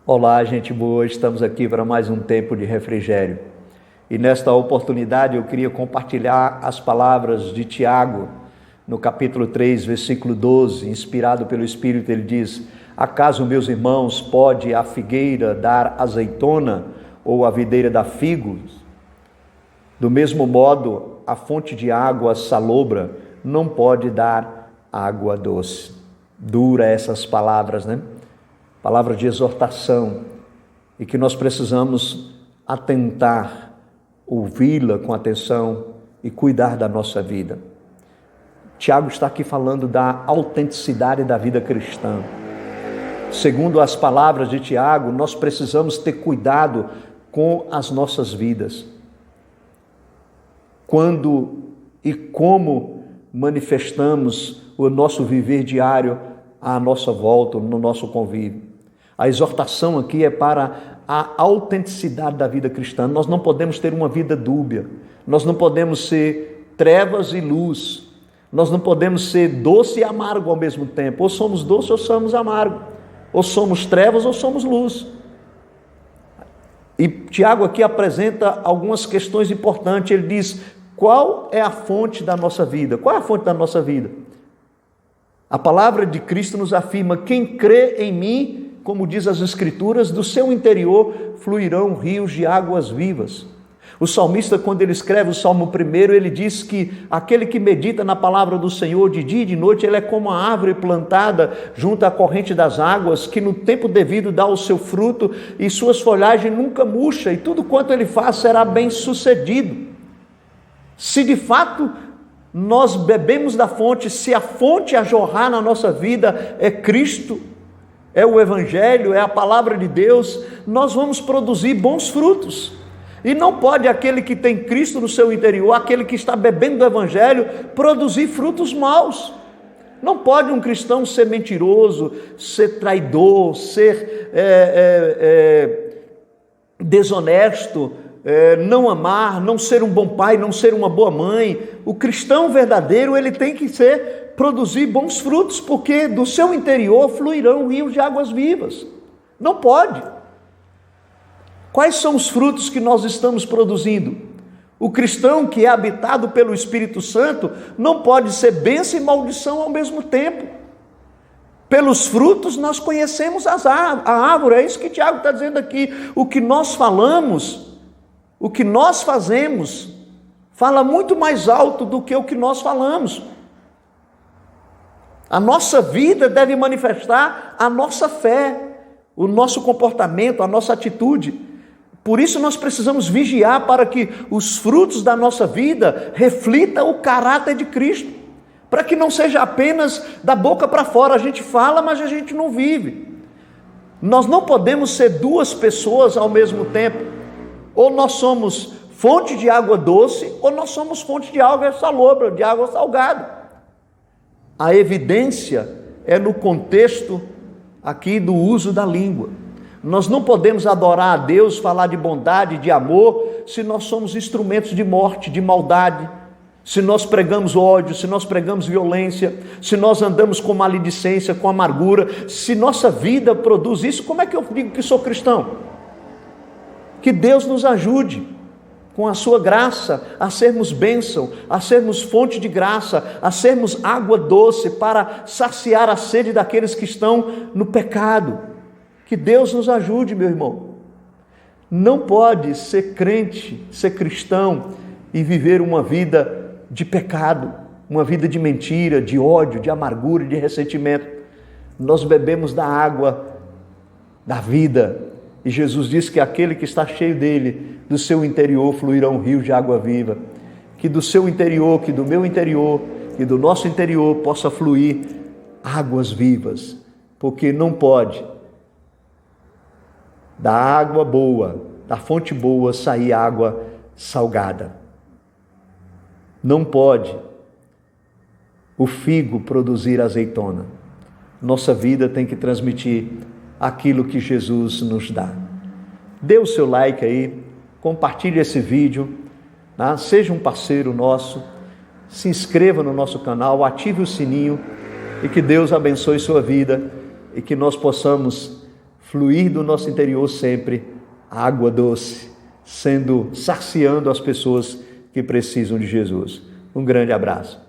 Olá, gente boa, estamos aqui para mais um tempo de refrigério. E nesta oportunidade eu queria compartilhar as palavras de Tiago, no capítulo 3, versículo 12, inspirado pelo Espírito, ele diz: acaso, meus irmãos, pode a figueira dar azeitona ou a videira dar figos? Do mesmo modo, a fonte de água salobra não pode dar água doce. Dura essas palavras, né? Palavra de exortação, e que nós precisamos atentar, ouvi-la com atenção e cuidar da nossa vida. Tiago está aqui falando da autenticidade da vida cristã. Segundo as palavras de Tiago, nós precisamos ter cuidado com as nossas vidas. Quando e como manifestamos o nosso viver diário à nossa volta, no nosso convívio. A exortação aqui é para a autenticidade da vida cristã. Nós não podemos ter uma vida dúbia. Nós não podemos ser trevas e luz. Nós não podemos ser doce e amargo ao mesmo tempo. Ou somos doce ou somos amargo. Ou somos trevas ou somos luz. E Tiago aqui apresenta algumas questões importantes. Ele diz: qual é a fonte da nossa vida? Qual é a fonte da nossa vida? A palavra de Cristo nos afirma: quem crê em mim, como diz as Escrituras, do seu interior fluirão rios de águas vivas. O salmista, quando ele escreve o Salmo 1, ele diz que aquele que medita na palavra do Senhor de dia e de noite, ele é como a árvore plantada junto à corrente das águas, que no tempo devido dá o seu fruto e suas folhagens nunca murcha, e tudo quanto ele faz será bem sucedido. Se de fato nós bebemos da fonte, se a fonte a jorrar na nossa vida é Cristo, é o Evangelho, é a palavra de Deus, nós vamos produzir bons frutos. E não pode aquele que tem Cristo no seu interior, aquele que está bebendo do Evangelho, produzir frutos maus. Não pode um cristão ser mentiroso, ser traidor, ser desonesto, não amar, não ser um bom pai, não ser uma boa mãe. O cristão verdadeiro, ele tem que produzir bons frutos, porque do seu interior fluirão rios de águas vivas. Não pode. Quais são os frutos que nós estamos produzindo? O cristão que é habitado pelo Espírito Santo não pode ser bênção e maldição ao mesmo tempo. Pelos frutos nós conhecemos a árvore, é isso que Tiago está dizendo aqui. O que nós falamos, o que nós fazemos, fala muito mais alto do que o que nós falamos. A nossa vida deve manifestar a nossa fé, o nosso comportamento, a nossa atitude. Por isso nós precisamos vigiar para que os frutos da nossa vida reflitam o caráter de Cristo, para que não seja apenas da boca para fora. A gente fala, mas a gente não vive. Nós não podemos ser duas pessoas ao mesmo tempo. Ou nós somos fonte de água doce, ou nós somos fonte de água salobra, de água salgada. A evidência é no contexto aqui do uso da língua. Nós não podemos adorar a Deus, falar de bondade, de amor, se nós somos instrumentos de morte, de maldade, se nós pregamos ódio, se nós pregamos violência, se nós andamos com maledicência, com amargura. Se nossa vida produz isso, como é que eu digo que sou cristão? Que Deus nos ajude, com a sua graça, a sermos bênção, a sermos fonte de graça, a sermos água doce para saciar a sede daqueles que estão no pecado. Que Deus nos ajude, meu irmão. Não pode ser crente, ser cristão e viver uma vida de pecado, uma vida de mentira, de ódio, de amargura, de ressentimento. Nós bebemos da água da vida. E Jesus disse que aquele que está cheio dele, do seu interior fluirão rios de água viva. Que do seu interior, que do meu interior, que do nosso interior possa fluir águas vivas. Porque não pode da água boa, da fonte boa, sair água salgada. Não pode o figo produzir azeitona. Nossa vida tem que transmitir aquilo que Jesus nos dá. Dê o seu like aí, compartilhe esse vídeo, tá? Seja um parceiro nosso, se inscreva no nosso canal, ative o sininho e que Deus abençoe sua vida e que nós possamos fluir do nosso interior sempre água doce, saciando as pessoas que precisam de Jesus. Um grande abraço.